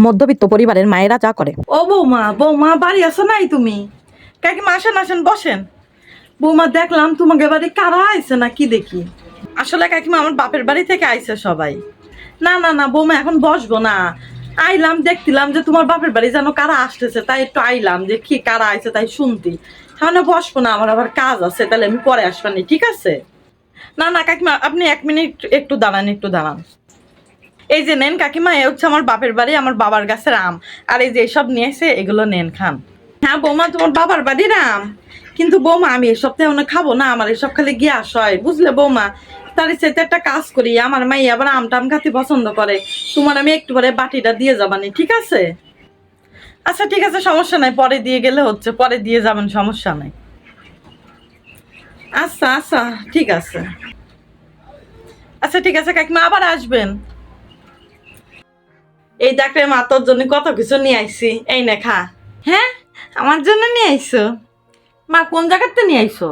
মধ্যবিত্ত পরিবারের মায়েরা যা করে। ও বৌমা, বৌমা বাড়ি আছো নাই তুমি? কাকিমা আসেন আসেন বসেন। বৌমা দেখলাম তোমাকে বাড়ি কারা আইছে না কি দেখি। আসলে কাকিমা আমার বাপের বাড়ি থেকে আইছে সবাই। না না না বৌমা এখন বসবো না। আইলাম দেখছিলাম যে তোমার বাপের বাড়ি যেন কারা আসতেছে, তাই একটু আইলাম যে কি কারা আইছে তাই শুনতি। তাহলে বসবো না, আমার আবার কাজ আছে, তাহলে আমি পরে আসবানি, ঠিক আছে? না না কাকিমা আপনি 1 মিনিট একটু দাঁড়ান, একটু দাঁড়ান। এই যে নেন কাকিমা, এ হচ্ছে আমার বাপের বাড়ি, আমার বাবার গাছের আম। আর এই যে এসব নিয়ে এসে এগুলো নেন খান। হ্যাঁ বৌমা তোমার বাবার বাড়ির আম, কিন্তু বৌমা আমি এসব তো এখন খাবো না, আমার এসব খালি গ্যাস হয় বুঝলে বৌমা। তার সাথে একটা কাজ করি, আমার মাই আবার আম টাম খাতে পছন্দ করে, তোমার আমি একটু পরে বাটিটা দিয়ে যাবানি, ঠিক আছে? আচ্ছা ঠিক আছে, সমস্যা নাই, পরে দিয়ে গেলে হচ্ছে, পরে দিয়ে যাবেন, সমস্যা নাই। আচ্ছা আচ্ছা ঠিক আছে। আচ্ছা ঠিক আছে কাকিমা, আবার আসবেন। এই দেখে মা তোর জন্য কত কিছু নিয়ে আইছি, এই নে খা। হ্যাঁ আমার জন্য নিয়ে আইছো? মা কোন জায়গাতে নিয়ে আইছো?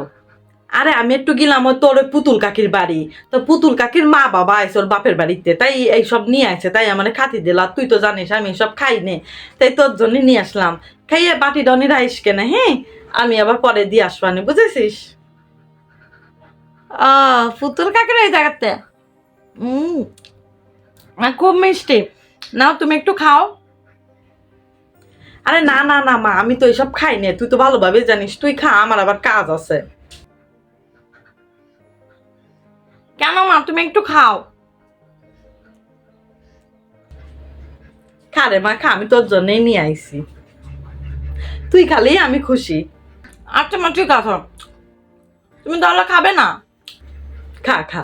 আরে আমি একটু গেলাম ওই তোর ওই পুতুল কাকির বাড়ি, তো পুতুল কাকির মা বাবা আইসে ওর বাপের বাড়িতে, তাই এইসব নিয়ে আসে, তাই আমার খাতি দিল। আর তুই তো জানিস আমি এসব খাই নে, তাই তোর জন্য নিয়ে আসলাম। খাইয়ে বাটি ডনি রাইস কেনে, হ্যাঁ আমি আবার পরে দিয়ে আসবানি, বুঝেছিস? ও পুতুল কাকির এই জায়গাতে খুব মিষ্টি। নাও তুমি একটু খাও। আরে না না না মা, আমি তো এসব খাই নে, তুই তো ভালোভাবে জানিস, তুই খা, আমার আবার কাজ আছে। কেন মা, তুমি একটু খাও। খা রে মা খা, আমি তোর জন্যই নিয়ে আইছি, তুই খালি আমি খুশি। আচ্ছা মা ঠিক আছে, তুমি তাহলে খাবে না? খা খা।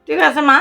ঠিক আছে মা।